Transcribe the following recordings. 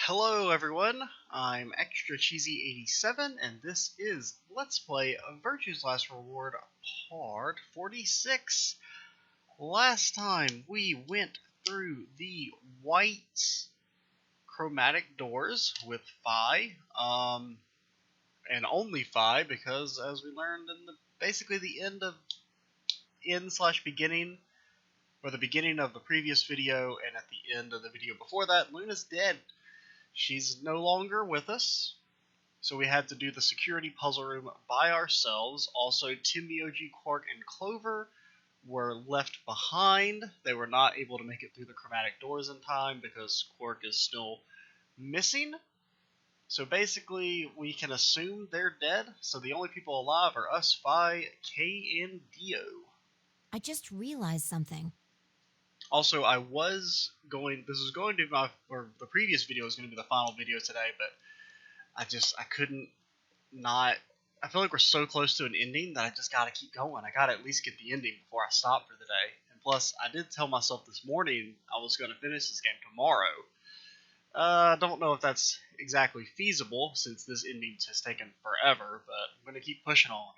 Hello everyone, I'm Extra Cheesy 87 and this is Let's Play Virtue's Last Reward Part 46. Last time we went through the white chromatic doors with Phi, and only Phi because as we learned in basically the beginning, or the beginning of the previous video and at the end of the video before that, Luna's dead. She's no longer with us, so we had to do the security puzzle room by ourselves. Also, Tenmyouji, Quark, and Clover were left behind. They were not able to make it through the chromatic doors in time because Quark is still missing. So basically, we can assume they're dead, so the only people alive are us, Phi, K, and Dio. I just realized something. Also, this was going to be the previous video was going to be the final video today, but I couldn't not, I feel like we're so close to an ending that I just gotta keep going. I gotta at least get the ending before I stop for the day. And plus, I did tell myself this morning I was going to finish this game tomorrow. I don't know if that's exactly feasible since this ending has taken forever, but I'm going to keep pushing on.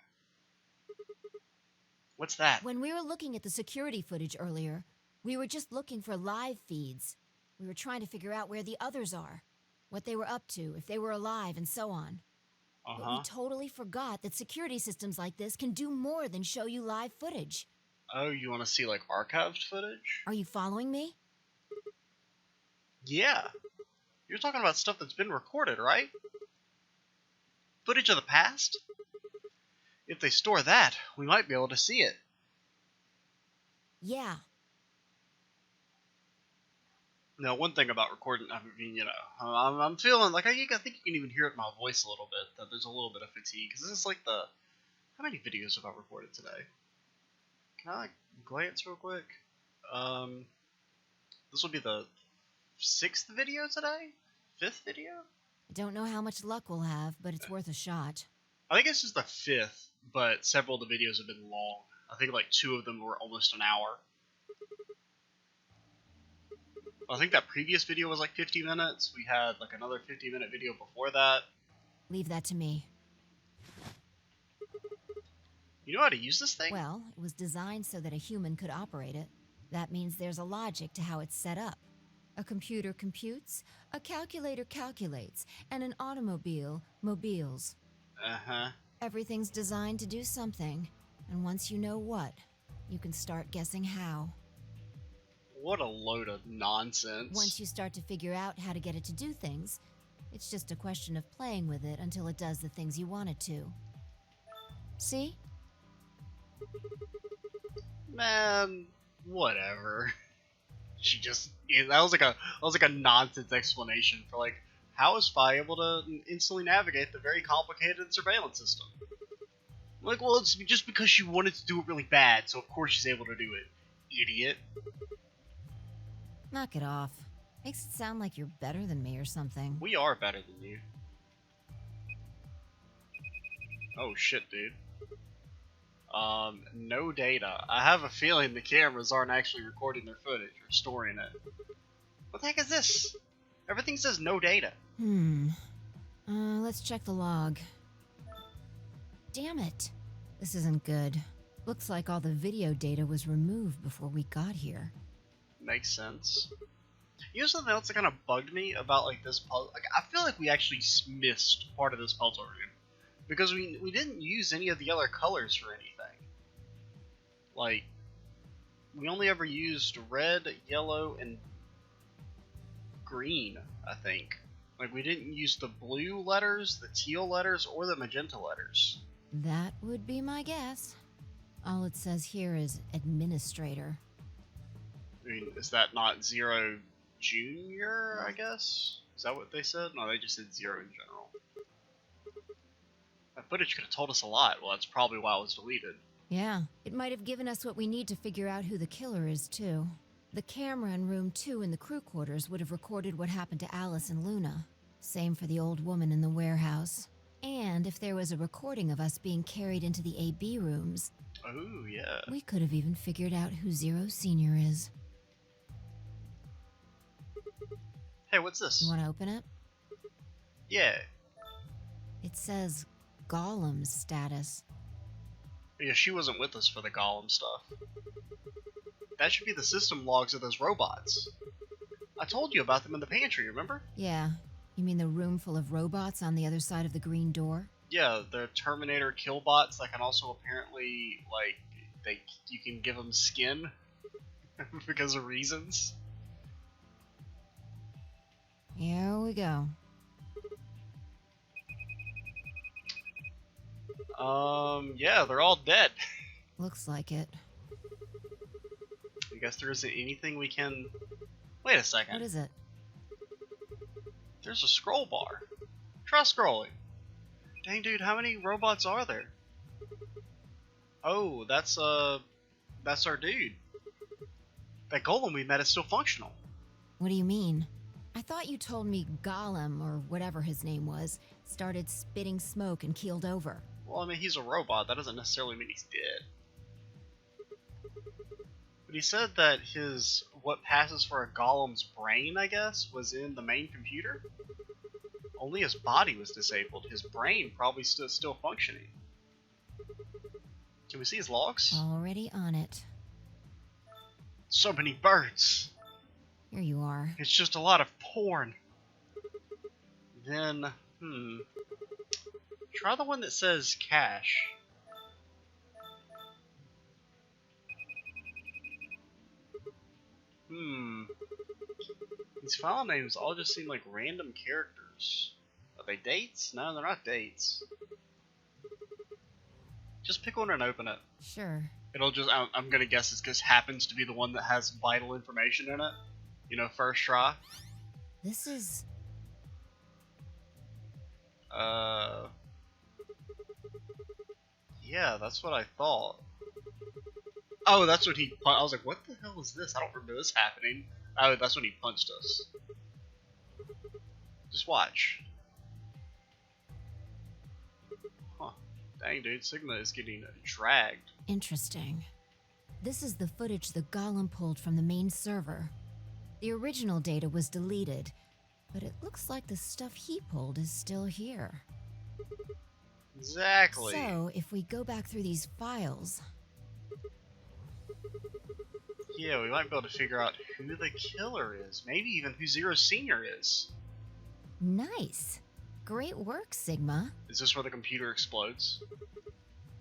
What's that? When we were looking at the security footage earlier, we were just looking for live feeds. We were trying to figure out where the others are, what they were up to, if they were alive, and so on. But we totally forgot that security systems like this can do more than show you live footage. Oh, you want to see, like, archived footage? Are you following me? Yeah. You're talking about stuff that's been recorded, right? Footage of the past? If they store that, we might be able to see it. Yeah. Now, one thing about recording, I mean, you know, I'm feeling like I think you can even hear it in my voice a little bit, that there's a little bit of fatigue, because this is like how many videos have I recorded today? Can I, like, glance real quick? This will be the 6th video today? 5th video? I don't know how much luck we'll have, but it's worth a shot. I think it's just the 5th, but several of the videos have been long. I think like 2 of them were almost an hour. I think that previous video was like 50 minutes. We had like another 50-minute video before that. Leave that to me. You know how to use this thing? Well, it was designed so that a human could operate it. That means there's a logic to how it's set up. A computer computes, a calculator calculates, and an automobile mobiles. Uh-huh. Everything's designed to do something, and once you know what, you can start guessing how. What a load of nonsense. Once you start to figure out how to get it to do things, it's just a question of playing with it until it does the things you want it to. See? Man, whatever. That was like a nonsense explanation for like how is Phi able to instantly navigate the very complicated surveillance system? Like, well, it's just because she wanted to do it really bad, so of course she's able to do it. Idiot. Knock it off. Makes it sound like you're better than me or something. We are better than you. Oh shit, dude. No data. I have a feeling the cameras aren't actually recording their footage or storing it. What the heck is this? Everything says no data. Let's check the log. Damn it. This isn't good. Looks like all the video data was removed before we got here. Makes sense. You know something else that kind of bugged me about like this puzzle? Like, I feel like we actually missed part of this puzzle room because we didn't use any of the other colors for anything. Like, we only ever used red, yellow, and green, I think. Like, we didn't use the blue letters, the teal letters, or the magenta letters. That would be my guess. All it says here is administrator. I mean, is that not Zero Junior, I guess? Is that what they said? No, they just said Zero in general. That footage could have told us a lot. Well, that's probably why it was deleted. Yeah, it might have given us what we need to figure out who the killer is, too. The camera in room 2 in the crew quarters would have recorded what happened to Alice and Luna. Same for the old woman in the warehouse. And if there was a recording of us being carried into the AB rooms... Oh, yeah. We could have even figured out who Zero Senior is. Hey, what's this? You want to open it? Yeah. It says Gollum's status. Yeah, she wasn't with us for the Golem stuff. That should be the system logs of those robots. I told you about them in the pantry, remember? Yeah. You mean the room full of robots on the other side of the green door? Yeah, they're Terminator killbots that can also apparently, like, you can give them skin because of reasons. Here we go. Yeah, they're all dead. Looks like it. I guess there isn't anything we can... Wait a second. What is it? There's a scroll bar. Try scrolling. Dang, dude, how many robots are there? Oh, that's our dude. That golem we met is still functional. What do you mean? I thought you told me Gollum, or whatever his name was, started spitting smoke and keeled over. Well, I mean, he's a robot. That doesn't necessarily mean he's dead. But he said that what passes for a golem's brain, I guess, was in the main computer. Only his body was disabled. His brain probably still functioning. Can we see his logs? Already on it. So many birds. Here you are. It's just a lot of porn. Then, try the one that says cash. These file names all just seem like random characters. Are they dates? No, they're not dates. Just pick one and open it. Sure. It'll just, I'm gonna guess it just happens to be the one that has vital information in it. You know, first try. This is... Yeah, that's what I thought. Oh, that's what he... I was like, what the hell is this? I don't remember this happening. Oh, that's when he punched us. Just watch. Huh. Dang, dude, Sigma is getting dragged. Interesting. This is the footage the Golem pulled from the main server. The original data was deleted, but it looks like the stuff he pulled is still here. Exactly. So, if we go back through these files... Yeah, we might be able to figure out who the killer is. Maybe even who Zero Senior is. Nice. Great work, Sigma. Is this where the computer explodes?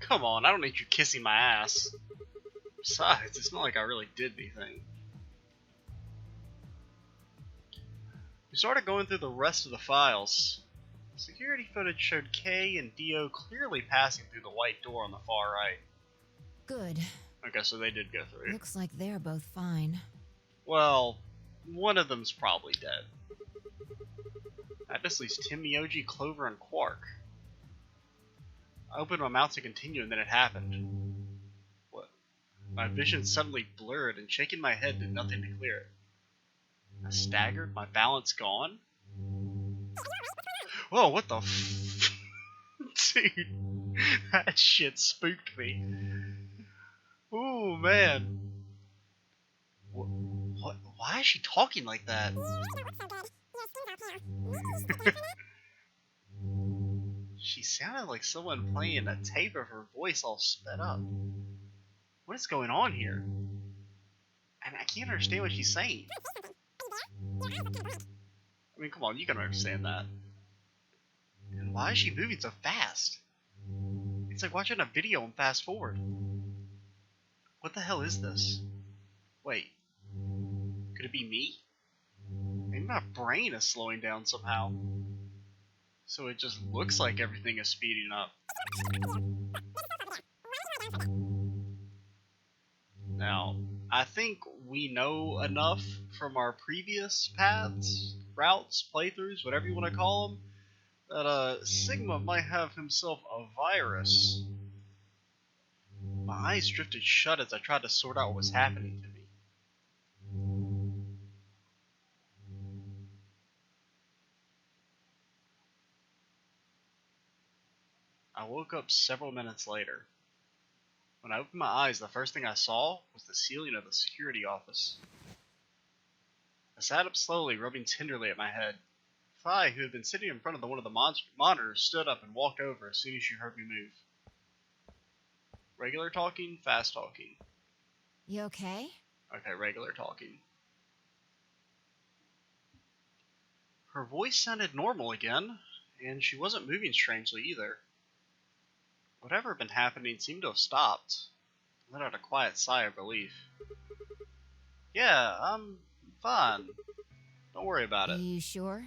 Come on, I don't need you kissing my ass. Besides, it's not like I really did anything. We started going through the rest of the files. Security footage showed Kay and Dio clearly passing through the white door on the far right. Good. Okay, so they did go through. Looks like they're both fine. Well, one of them's probably dead. That just leaves Tenmyouji, Clover, and Quark. I opened my mouth to continue and then it happened. What? My vision suddenly blurred and shaking my head did nothing to clear it. I staggered, my balance gone. Whoa, what the f... Dude, that shit spooked me. Ooh, man. What? Why is she talking like that? She sounded like someone playing a tape of her voice all sped up. What is going on here? And I can't understand what she's saying. I mean, come on, you can understand that. And why is she moving so fast? It's like watching a video and fast forward. What the hell is this? Wait. Could it be me? Maybe my brain is slowing down somehow. So it just looks like everything is speeding up. Now, I think we know enough from our previous paths, routes, playthroughs, whatever you want to call them, that Sigma might have himself a virus. My eyes drifted shut as I tried to sort out what was happening to me. I woke up several minutes later. When I opened my eyes, the first thing I saw was the ceiling of the security office. I sat up slowly, rubbing tenderly at my head. Fi, who had been sitting in front of one of the monitors, stood up and walked over as soon as she heard me move. Regular talking, fast talking. You okay? Okay, regular talking. Her voice sounded normal again, and she wasn't moving strangely either. Whatever had been happening seemed to have stopped. I let out a quiet sigh of relief. Yeah, I'm fine. Don't worry about Are it. you sure?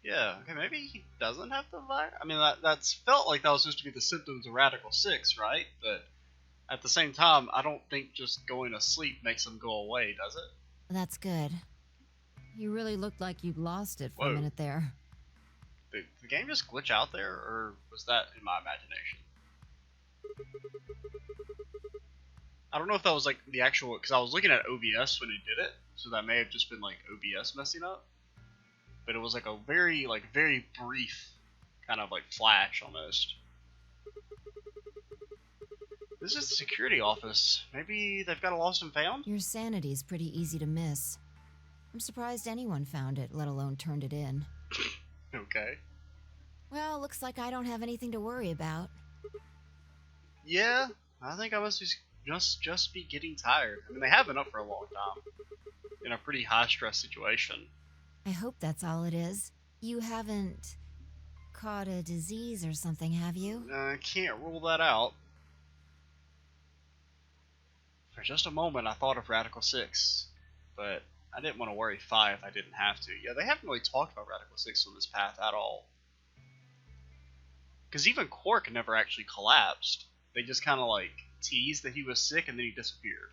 Yeah, okay, maybe he doesn't have the virus. I mean, that's felt like that was supposed to be the symptoms of Radical 6, right? But at the same time, I don't think just going to sleep makes them go away, does it? That's good. You really looked like you'd lost it for Whoa. a minute there. Did the game just glitch out there, or was that in my imagination? I don't know if that was like the actual, because I was looking at OBS when it did it, so that may have just been like OBS messing up. But it was like a very brief kind of like flash almost. This is the security office. Maybe they've got a lost and found? Your sanity's pretty easy to miss. I'm surprised anyone found it, let alone turned it in. Okay. Well, looks like I don't have anything to worry about. Yeah, I think I must just be getting tired. I mean, they have been up for a long time. In a pretty high-stress situation. I hope that's all it is. You haven't caught a disease or something, have you? I can't rule that out. For just a moment, I thought of Radical 6, but I didn't want to worry Fi if I didn't have to. Yeah, they haven't really talked about Radical 6 on this path at all. Because even Quark never actually collapsed. They just kind of like teased that he was sick and then he disappeared.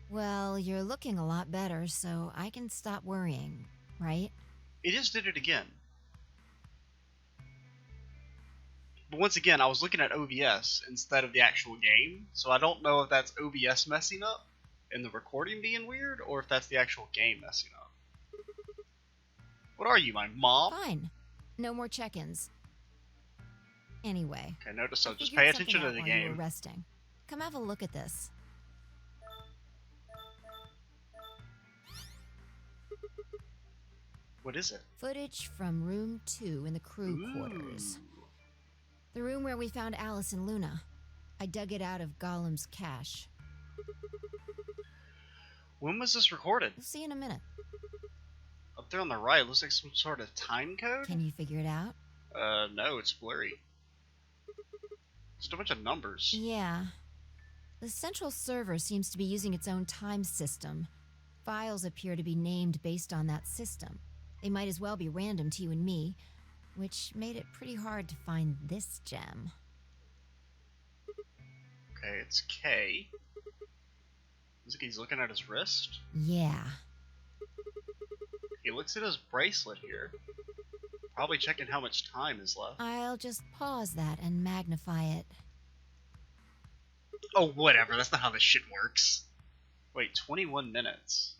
Well, you're looking a lot better, so I can stop worrying, right? It just did it again. But once again, I was looking at OBS instead of the actual game, so I don't know if that's OBS messing up and the recording being weird, or if that's the actual game messing up. What are you, my mom? Fine. No more check-ins. Anyway. Okay, notice so I just figured pay attention something to out the while you were game. resting. Come have a look at this. What is it? Footage from room 2 in the crew quarters. The room where we found Alice and Luna. I dug it out of Gollum's cache. When was this recorded? You'll see in a minute. Up there on the right, looks like some sort of time code? Can you figure it out? No, it's blurry. Just a bunch of numbers. Yeah. The central server seems to be using its own time system. Files appear to be named based on that system. They might as well be random to you and me, which made it pretty hard to find this gem. Okay, it's K. Looks like he's looking at his wrist. Yeah. He looks at his bracelet here. Probably checking how much time is left. I'll just pause that and magnify it. Oh, whatever. That's not how this shit works. Wait, 21 minutes.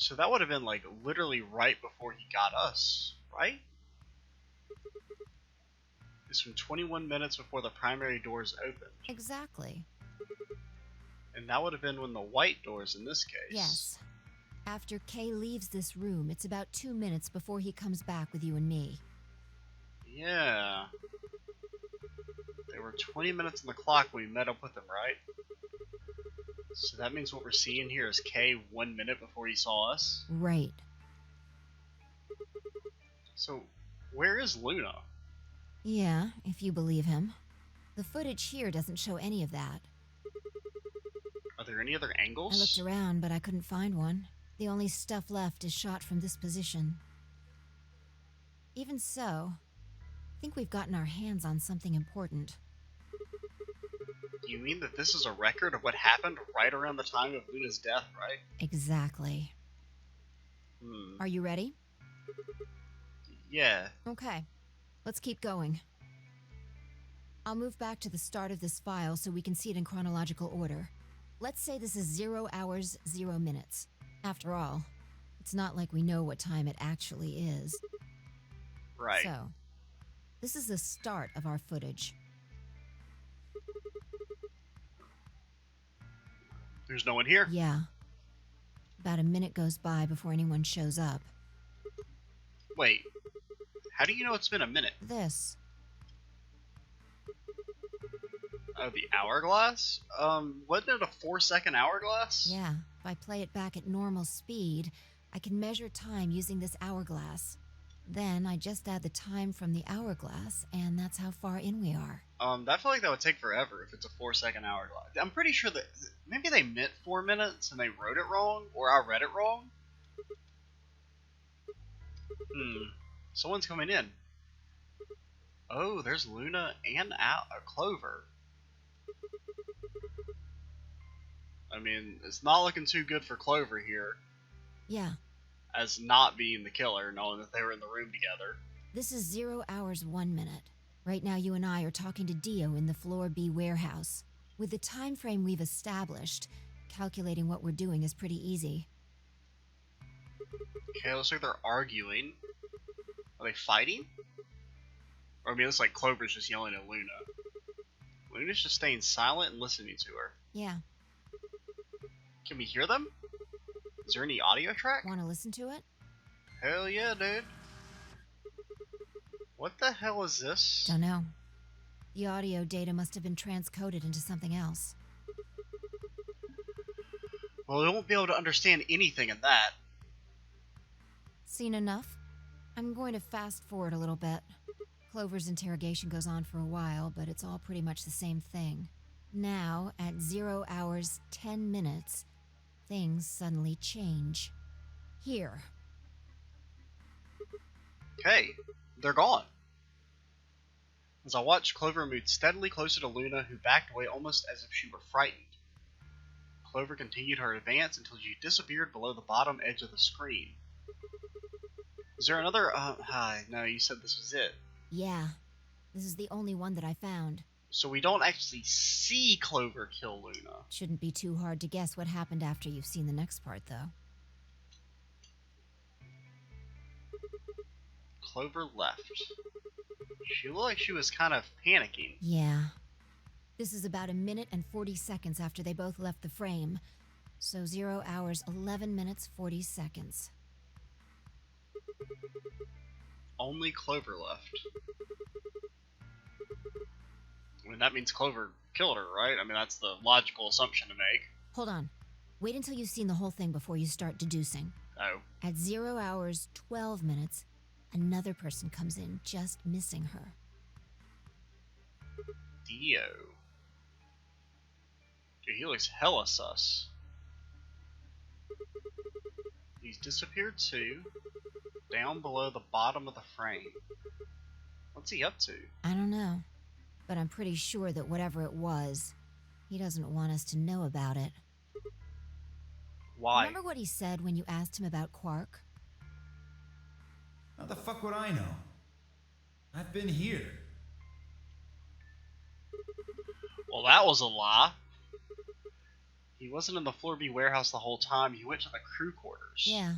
So that would have been, like, literally right before he got us, right? It's from 21 minutes before the primary doors opened. Exactly. And that would have been when the white doors in this case. Yes. After Kay leaves this room, it's about 2 minutes before he comes back with you and me. Yeah. There were 20 minutes on the clock when we met up with him, right? So that means what we're seeing here is Kay 1 minute before he saw us? Right. So, where is Luna? Yeah, if you believe him. The footage here doesn't show any of that. Are there any other angles? I looked around, but I couldn't find one. The only stuff left is shot from this position. Even so, I think we've gotten our hands on something important. You mean that this is a record of what happened right around the time of Luna's death, right? Exactly. Are you ready? Yeah. Okay. Let's keep going. I'll move back to the start of this file so we can see it in chronological order. Let's say this is 0 hours, 0 minutes. After all, it's not like we know what time it actually is. Right. So, this is the start of our footage. There's no one here? Yeah. About a minute goes by before anyone shows up. Wait, how do you know it's been a minute? This. Oh, the hourglass? Wasn't it a 4-second hourglass? Yeah, if I play it back at normal speed, I can measure time using this hourglass. Then I just add the time from the hourglass, and that's how far in we are. I feel like that would take forever if it's a 4-second hourglass. I'm pretty sure that maybe they meant 4 minutes and they wrote it wrong, or I read it wrong. Someone's coming in. Oh, there's Luna and Clover. I mean, it's not looking too good for Clover here. Yeah. As not being the killer, knowing that they were in the room together. This is 0 hours 1 minute. Right now you and I are talking to Dio in the Floor B warehouse. With the time frame we've established, calculating what we're doing is pretty easy. Okay, looks like they're arguing. Are they fighting? Or I mean, it looks like Clover's just yelling at Luna. Luna's just staying silent and listening to her. Yeah. Can we hear them? Is there any audio track? Want to listen to it? Hell yeah, dude. What the hell is this? Don't know. The audio data must have been transcoded into something else. Well, we won't be able to understand anything in that. Seen enough? I'm going to fast forward a little bit. Clover's interrogation goes on for a while, but it's all pretty much the same thing. Now, at 0 hours 10 minutes, things suddenly change. Here. Okay, they're gone. As I watched, Clover moved steadily closer to Luna, who backed away almost as if she were frightened. Clover continued her advance until she disappeared below the bottom edge of the screen. Is there another, no, you said this was it. Yeah, this is the only one that I found. So we don't actually see Clover kill Luna. Shouldn't be too hard to guess what happened after you've seen the next part, though. Clover left. She looked like she was kind of panicking. Yeah. This is about 1 minute and 40 seconds after they both left the frame. So 0 hours 11 minutes 40 seconds. Only Clover left. I mean, that means Clover killed her, right? I mean, that's the logical assumption to make. Hold on. Wait until you've seen the whole thing before you start deducing. Oh. At 0 hours 12 minutes, another person comes in, just missing her. Dio. Dude, he looks hella sus. He's disappeared too. Down below the bottom of the frame. What's he up to? I don't know. But I'm pretty sure that whatever it was, he doesn't want us to know about it. Why? Remember what he said when you asked him about Quark? How the fuck would I know? I've been here. Well, that was a lie. He wasn't in the Floor B warehouse the whole time. He went to the crew quarters. Yeah.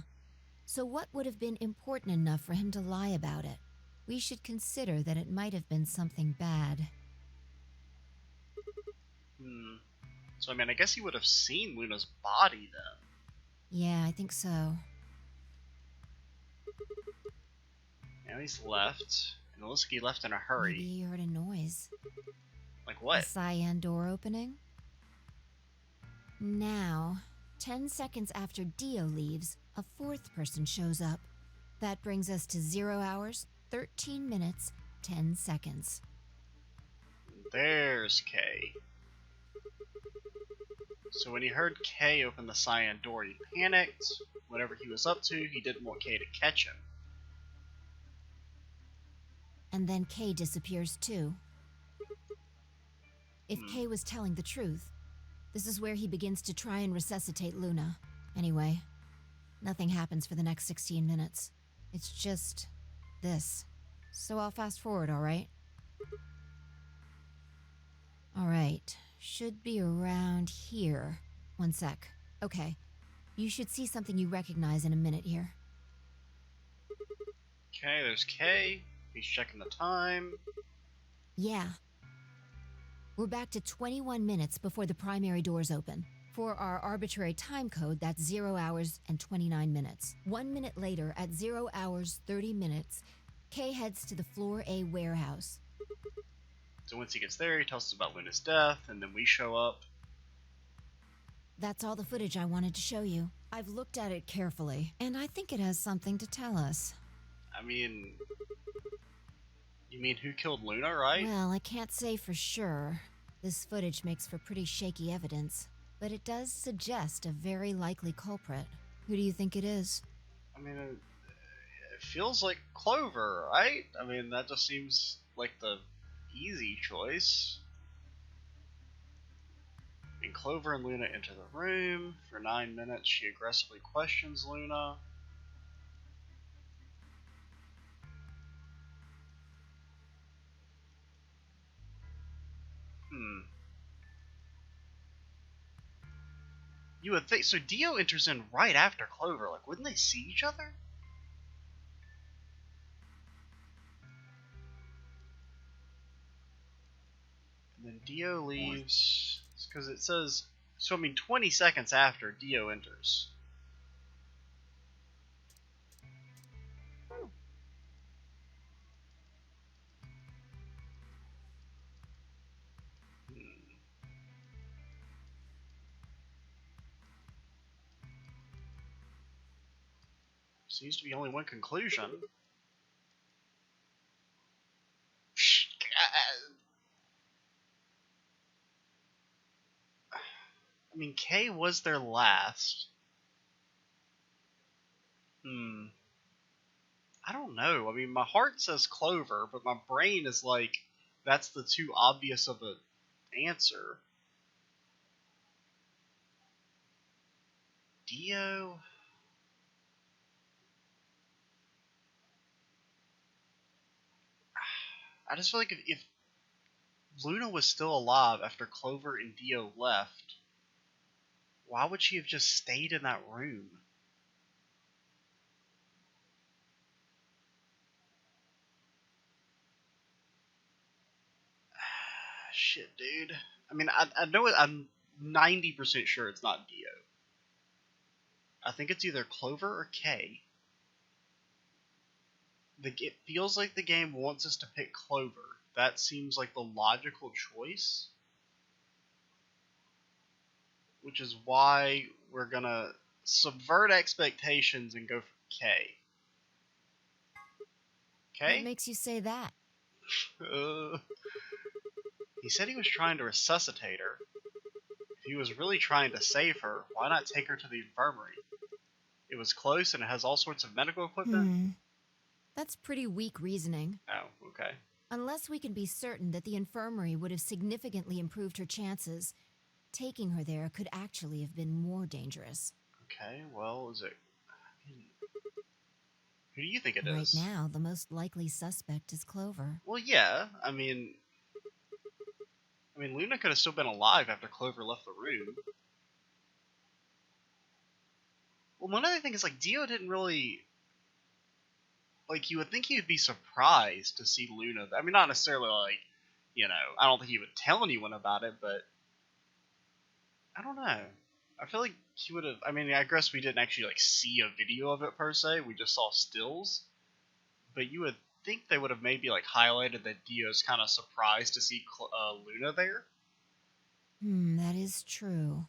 So what would have been important enough for him to lie about it? We should consider that it might have been something bad. So, I mean, I guess he would have seen Luna's body then. Yeah, I think so. Now he's left. And it looks like he left in a hurry. Maybe he heard a noise. Like what? A cyan door opening? Now, 10 seconds after Dio leaves, a fourth person shows up. That brings us to 0 hours, 13 minutes, 10 seconds. There's Kay. So when he heard Kay open the cyan door, he panicked. Whatever he was up to, he didn't want Kay to catch him. And then Kay disappears too. If Kay was telling the truth, this is where he begins to try and resuscitate Luna. Anyway, nothing happens for the next 16 minutes. It's just this. So I'll fast forward, alright? Alright, should be around here. One sec. Okay, you should see something you recognize in a minute here. Okay, there's Kay. He's checking the time. Yeah. We're back to 21 minutes before the primary doors open. For our arbitrary time code, that's 0 hours and 29 minutes. 1 minute later, at 0 hours 30 minutes, Kay heads to the Floor A warehouse. So once he gets there, he tells us about Luna's death, and then we show up. That's all the footage I wanted to show you. I've looked at it carefully, and I think it has something to tell us. I mean... You mean who killed Luna, right? Well, I can't say for sure. This footage makes for pretty shaky evidence, but it does suggest a very likely culprit. Who do you think it is? I mean, it feels like Clover, right? I mean, that just seems like the easy choice. And Clover and Luna enter the room. For 9 minutes, she aggressively questions Luna. You would think so. Dio enters in right after Clover. Like, wouldn't they see each other? And then Dio leaves because it says. So I mean, 20 seconds after Dio enters. Seems to be only one conclusion. I mean, Kay was their last. I don't know. I mean, my heart says Clover, but my brain is like, that's the too obvious of an answer. Dio? I just feel like if Luna was still alive after Clover and Dio left, why would she have just stayed in that room? Shit, dude. I mean, I know it. I'm 90% sure it's not Dio. I think it's either Clover or Kay. It feels like the game wants us to pick Clover. That seems like the logical choice. Which is why we're gonna subvert expectations and go for Kay. Okay? What makes you say that? He said he was trying to resuscitate her. If he was really trying to save her, why not take her to the infirmary? It was close and it has all sorts of medical equipment. That's pretty weak reasoning. Oh, okay. Unless we can be certain that the infirmary would have significantly improved her chances, taking her there could actually have been more dangerous. Okay, well, is it... Who do you think it is? Right now, the most likely suspect is Clover. Well, yeah. I mean, Luna could have still been alive after Clover left the room. Well, one other thing is, like, Dio didn't really... Like, you would think he would be surprised to see Luna. I mean, not necessarily, like, you know, I don't think he would tell anyone about it, but... I don't know. I feel like he would have... I mean, I guess we didn't actually, like, see a video of it, per se. We just saw stills. But you would think they would have maybe, like, highlighted that Dio's kind of surprised to see Luna there. That is true.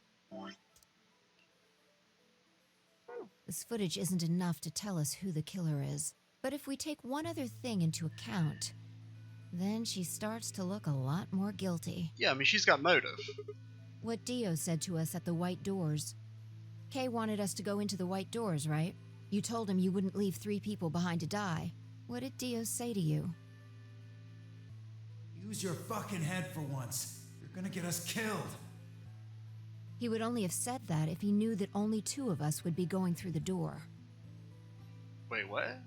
This footage isn't enough to tell us who the killer is. But if we take one other thing into account, then she starts to look a lot more guilty. Yeah, I mean, she's got motive. What Dio said to us at the White Doors. Kay wanted us to go into the White Doors, right? You told him you wouldn't leave 3 people behind to die. What did Dio say to you? Use your fucking head for once. You're gonna get us killed. He would only have said that if he knew that only 2 of us would be going through the door. Wait, what?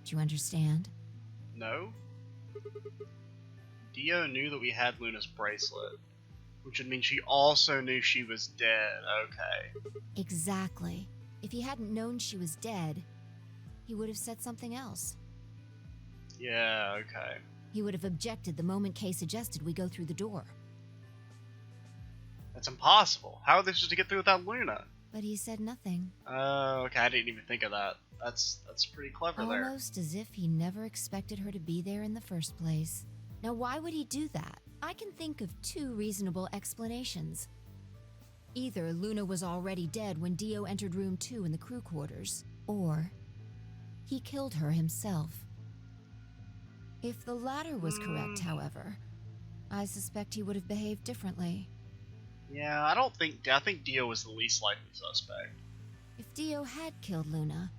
Do you understand? No. Dio knew that we had Luna's bracelet, which would mean she also knew she was dead. Okay. Exactly. If he hadn't known she was dead, he would have said something else. Yeah, okay. He would have objected the moment Kay suggested we go through the door. That's impossible. How are they supposed to get through without Luna? But he said nothing. Oh, okay, I didn't even think of that. That's pretty clever there. Almost as if he never expected her to be there in the first place. Now, why would he do that? I can think of two reasonable explanations. Either Luna was already dead when Dio entered room 2 in the crew quarters, or he killed her himself. If the latter was correct, however, I suspect he would have behaved differently. Yeah, I think Dio was the least likely suspect. If Dio had killed Luna,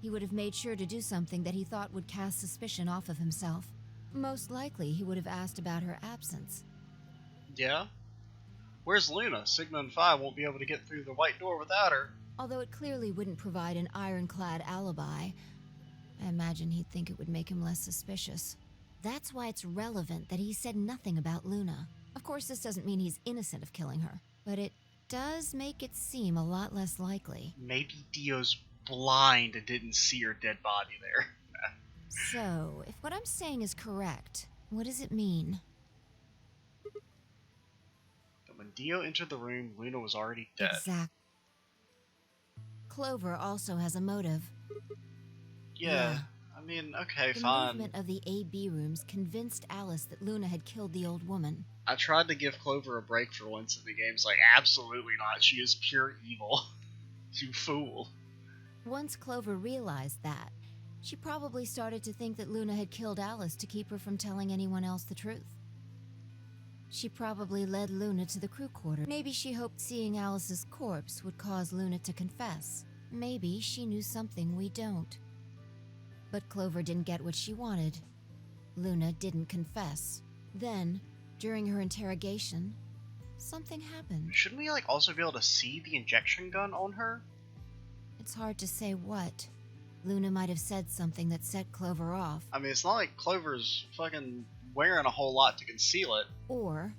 he would have made sure to do something that he thought would cast suspicion off of himself. Most likely, he would have asked about her absence. Yeah? Where's Luna? Sigma and Phi won't be able to get through the white door without her. Although it clearly wouldn't provide an ironclad alibi, I imagine he'd think it would make him less suspicious. That's why it's relevant that he said nothing about Luna. Of course, this doesn't mean he's innocent of killing her, but it does make it seem a lot less likely. Maybe Dio's blind and didn't see her dead body there. So, if what I'm saying is correct, what does it mean? That when Dio entered the room, Luna was already dead. Exactly. Clover also has a motive. Yeah. I mean, okay, The fine. movement of the A-B rooms convinced Alice that Luna had killed the old woman. I tried to give Clover a break for once in the game's like, absolutely not. She is pure evil. You fool. Once Clover realized that, she probably started to think that Luna had killed Alice to keep her from telling anyone else the truth. She probably led Luna to the crew quarters. Maybe she hoped seeing Alice's corpse would cause Luna to confess. Maybe she knew something we don't. But Clover didn't get what she wanted. Luna didn't confess. Then, during her interrogation, something happened. Shouldn't we also be able to see the injection gun on her? It's hard to say what. Luna might have said something that set Clover off. I mean, it's not like Clover's fucking wearing a whole lot to conceal it. Or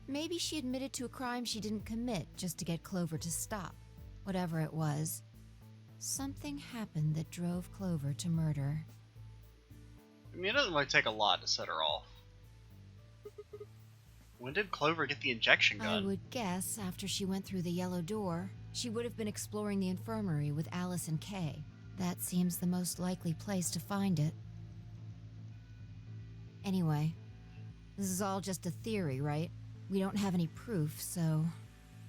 maybe she admitted to a crime she didn't commit just to get Clover to stop. Whatever it was, something happened that drove Clover to murder. I mean, it doesn't really take a lot to set her off. When did Clover get the injection gun? I would guess after she went through the yellow door, she would have been exploring the infirmary with Alice and Kay. That seems the most likely place to find it. Anyway, this is all just a theory, right? We don't have any proof, so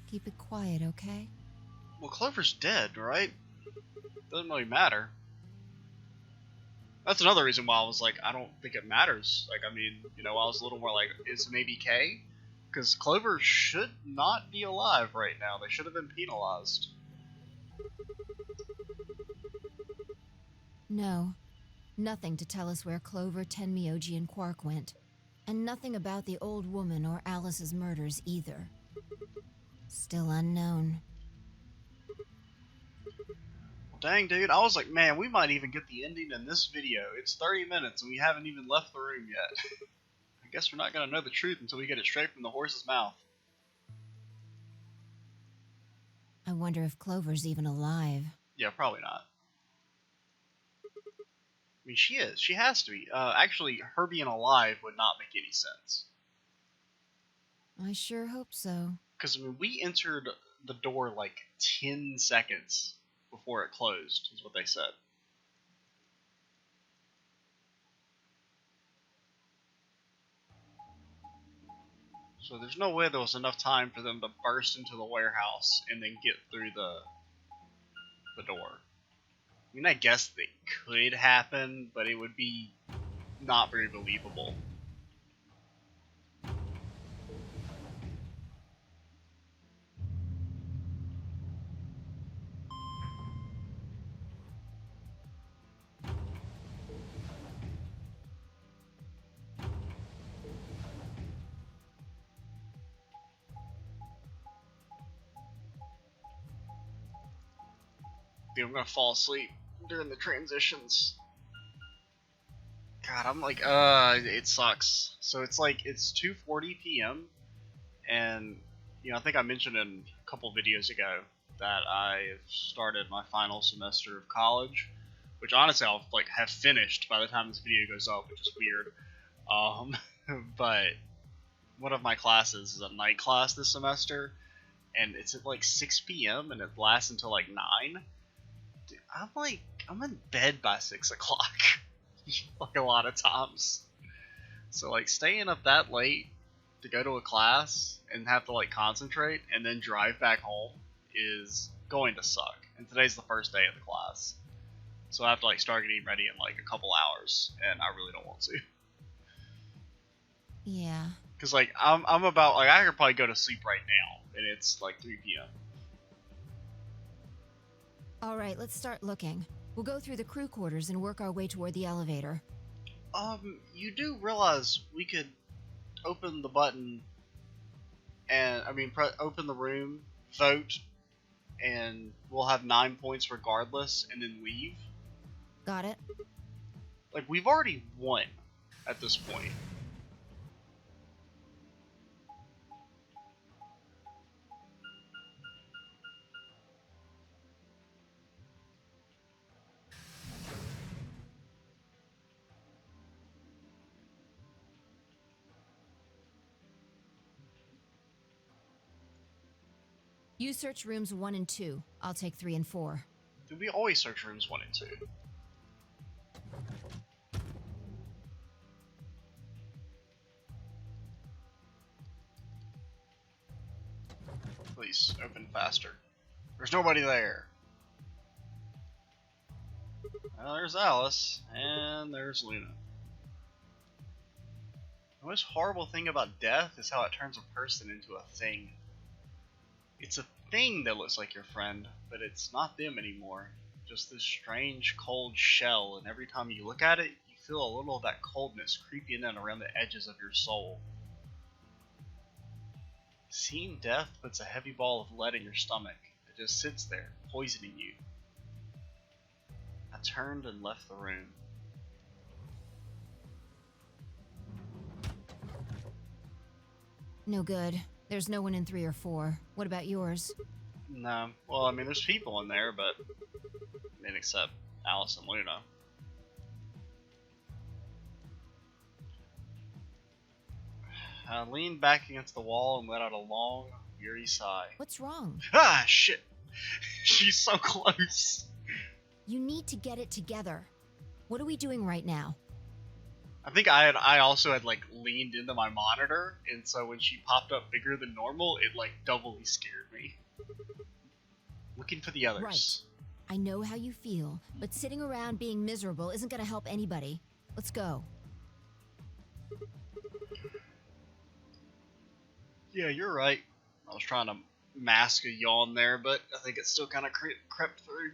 keep it quiet, okay? Well, Clover's dead, right? Doesn't really matter. That's another reason why I was like, I don't think it matters. Like, I mean, I was a little more like, is it maybe Kay? Because Clover should not be alive right now. They should have been penalized. No. Nothing to tell us where Clover, Tenmyouji, and Quark went. And nothing about the old woman or Alice's murders either. Still unknown. Well, dang, dude. I was like, man, we might even get the ending in this video. It's 30 minutes and we haven't even left the room yet. I guess we're not going to know the truth until we get it straight from the horse's mouth. I wonder if Clover's even alive. Yeah, probably not. I mean, she is. She has to be. Actually, her being alive would not make any sense. I sure hope so. Because, I mean, we entered the door like 10 seconds before it closed, is what they said. So there's no way there was enough time for them to burst into the warehouse and then get through the door. I mean, I guess it could happen, but it would be not very believable. Dude, I'm gonna fall asleep during the transitions. God, I'm like, it sucks. So it's 2:40 p.m. and, I think I mentioned in a couple videos ago that I started my final semester of college, which honestly I'll have finished by the time this video goes up, which is weird. But one of my classes is a night class this semester, and it's at like 6 p.m. and it lasts until like 9. Dude, I'm in bed by 6 o'clock, like a lot of times. So like staying up that late to go to a class and have to like concentrate and then drive back home is going to suck. And today's the first day of the class, so I have to like start getting ready in like a couple hours, and I really don't want to. Yeah. Cause like I'm about like I could probably go to sleep right now, and it's like 3 p.m. All right, let's start looking. We'll go through the crew quarters and work our way toward the elevator. You do realize we could open the button and open the room, vote, and we'll have 9 points regardless, and then leave. Got it? Like we've already won at this point. You search rooms 1 and 2. I'll take 3 and 4. Do we always search rooms 1 and 2? Please, open faster. There's nobody there. Well, there's Alice, and there's Luna. The most horrible thing about death is how it turns a person into a thing. It's a thing that looks like your friend, but it's not them anymore. Just this strange, cold shell, and every time you look at it, you feel a little of that coldness creeping in around the edges of your soul. Seeing death puts a heavy ball of lead in your stomach that just sits there, poisoning you. I turned and left the room. No good. There's no one in 3 or 4. What about yours? No. Well, I mean, there's people in there, but I mean, except Alice and Luna. I leaned back against the wall and let out a long, weary sigh. What's wrong? Ah, shit! She's so close! You need to get it together. What are we doing right now? I think I also had like leaned into my monitor, and so when she popped up bigger than normal, it like doubly scared me. Looking for the others. Right. I know how you feel, but sitting around being miserable isn't gonna help anybody. Let's go. Yeah, you're right. I was trying to mask a yawn there, but I think it still kind of crept through.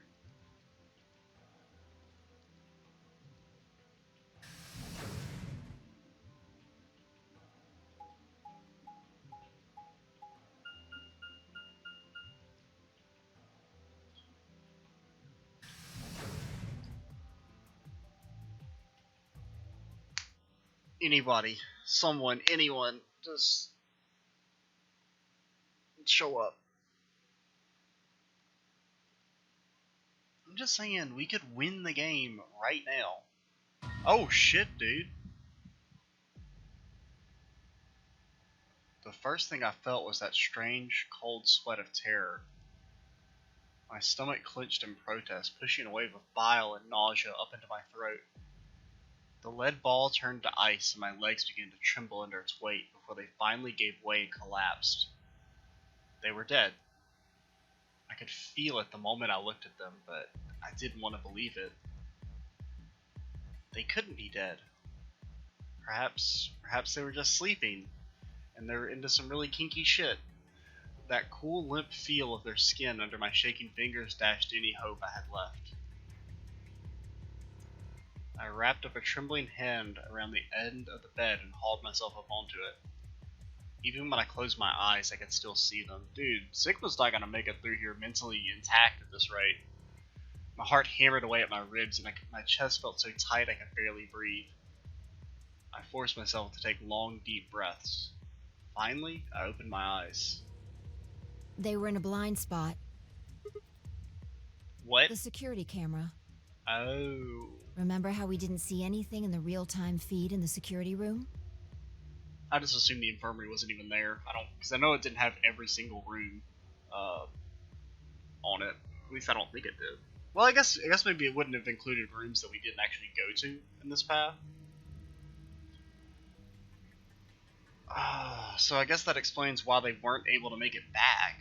Anybody, someone, anyone, just show up. I'm just saying, we could win the game right now. Oh shit, dude. The first thing I felt was that strange, cold sweat of terror. My stomach clenched in protest, pushing a wave of bile and nausea up into my throat. The lead ball turned to ice and my legs began to tremble under its weight before they finally gave way and collapsed. They were dead. I could feel it the moment I looked at them, but I didn't want to believe it. They couldn't be dead. Perhaps they were just sleeping, and they were into some really kinky shit. That cool, limp feel of their skin under my shaking fingers dashed any hope I had left. I wrapped up a trembling hand around the end of the bed and hauled myself up onto it. Even when I closed my eyes, I could still see them. Dude, Sigma's not gonna make it through here mentally intact at this rate. My heart hammered away at my ribs, and my chest felt so tight I could barely breathe. I forced myself to take long, deep breaths. Finally, I opened my eyes. They were in a blind spot. What? The security camera. Oh. Remember how we didn't see anything in the real-time feed in the security room? I just assumed the infirmary wasn't even there. Because I know it didn't have every single room. on it. At least I don't think it did. Well, I guess maybe it wouldn't have included rooms that we didn't actually go to in this path. So I guess that explains why they weren't able to make it back.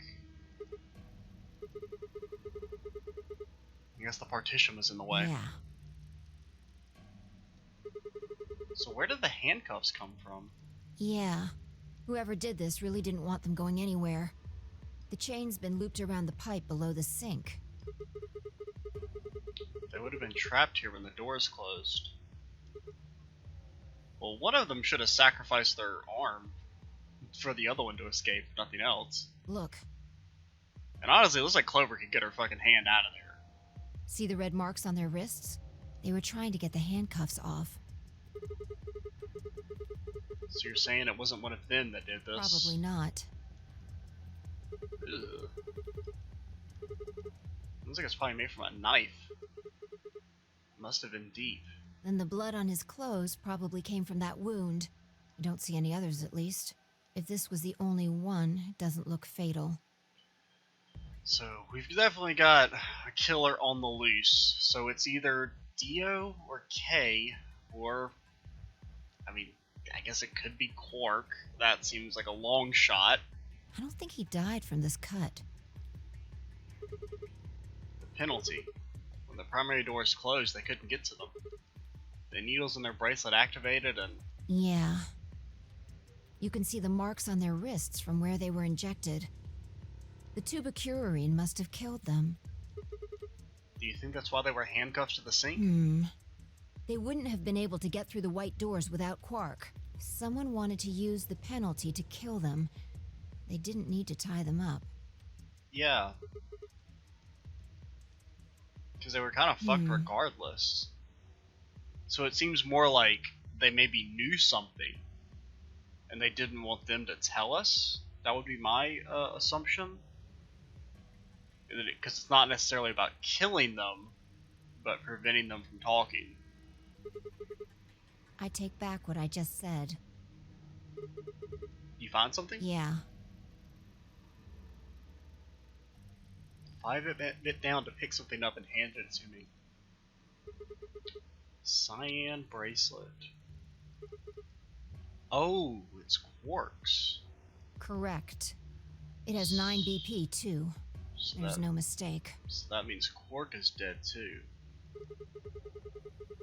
I guess the partition was in the way. Yeah. So where did the handcuffs come from? Yeah. Whoever did this really didn't want them going anywhere. The chain's been looped around the pipe below the sink. They would have been trapped here when the doors closed. Well, one of them should have sacrificed their arm for the other one to escape, if nothing else. Look. And honestly, it looks like Clover could get her fucking hand out of there. See the red marks on their wrists? They were trying to get the handcuffs off. So you're saying it wasn't one of them that did this? Probably not. Ugh. Looks like it's probably made from a knife. Must have been deep. Then the blood on his clothes probably came from that wound. I don't see any others, at least. If this was the only one, it doesn't look fatal. So we've definitely got a killer on the loose. So it's either Dio or Kay, or, I mean, I guess it could be Quark. That seems like a long shot. I don't think he died from this cut. The penalty. When the primary doors closed, they couldn't get to them. The needles in their bracelet activated and... Yeah. You can see the marks on their wrists from where they were injected. The tubocurarine must have killed them. Do you think that's why they were handcuffed to the sink? They wouldn't have been able to get through the white doors without Quark. Someone wanted to use the penalty to kill them. They didn't need to tie them up. Yeah. Because they were kind of fucked regardless. So it seems more like they maybe knew something, and they didn't want them to tell us. That would be my assumption. Because it's not necessarily about killing them, but preventing them from talking. I take back what I just said. You find something? Yeah. 5-bit down to pick something up and hand it to me. Cyan bracelet. Oh, it's Quark's. Correct. It has 9 BP too. So There's no mistake. So that means Quark is dead too.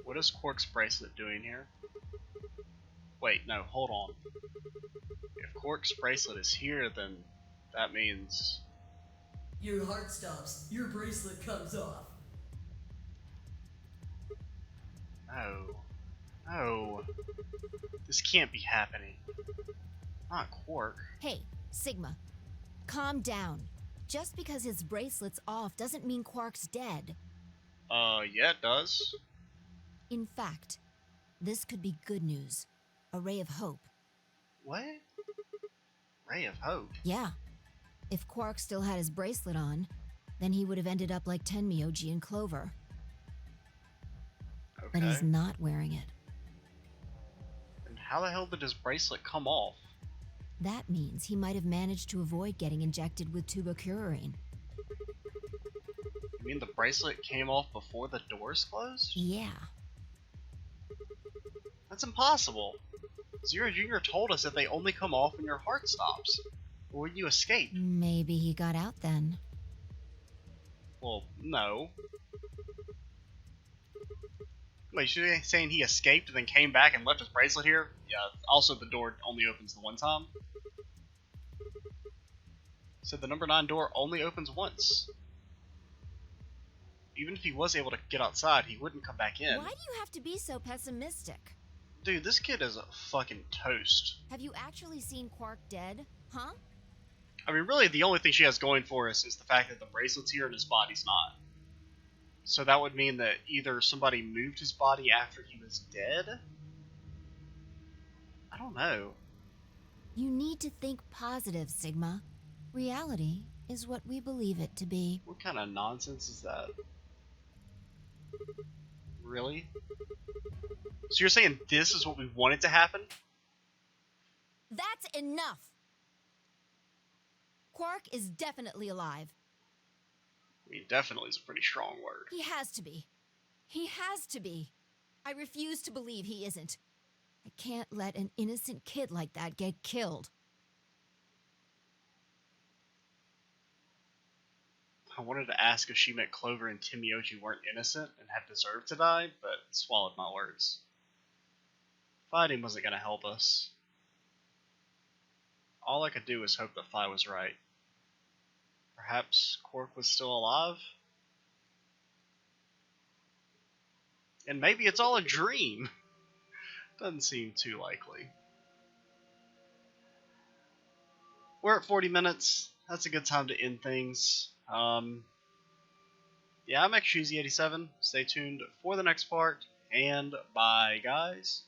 What is Quark's bracelet doing here? Wait, no, hold on. If Quark's bracelet is here, then that means... Your heart stops. Your bracelet comes off. Oh. Oh. This can't be happening. Not Quark. Hey, Sigma. Calm down. Just because his bracelet's off doesn't mean Quark's dead. Yeah, it does. In fact, this could be good news. A ray of hope. What? Ray of hope? Yeah. If Quark still had his bracelet on, then he would have ended up like Tenmyouji and Clover. Okay. But he's not wearing it. And how the hell did his bracelet come off? That means he might have managed to avoid getting injected with tubocurarine. You mean the bracelet came off before the doors closed? Yeah. That's impossible. Zero Jr. told us that they only come off when your heart stops, or when you escape. Maybe he got out then. Well, no. Wait, you're saying he escaped and then came back and left his bracelet here? Yeah, also the door only opens the one time. So the number 9 door only opens once. Even if he was able to get outside, he wouldn't come back in. Why do you have to be so pessimistic? Dude, this kid is a fucking toast. Have you actually seen Quark dead? Huh? I mean, really, the only thing she has going for us is the fact that the bracelet's here and his body's not. So that would mean that either somebody moved his body after he was dead? I don't know. You need to think positive, Sigma. Reality is what we believe it to be. What kind of nonsense is that? Really? So you're saying this is what we wanted to happen? That's enough! Quark is definitely alive. I mean, definitely is a pretty strong word. He has to be. He has to be. I refuse to believe he isn't. I can't let an innocent kid like that get killed. I wanted to ask if she meant Clover and Tenmyouji weren't innocent and had deserved to die, but swallowed my words. Fighting wasn't going to help us. All I could do was hope that Phi was right. Perhaps Quark was still alive? And maybe it's all a dream. Doesn't seem too likely. We're at 40 minutes. That's a good time to end things. Yeah, I'm XCheesy87. Stay tuned for the next part, and bye, guys.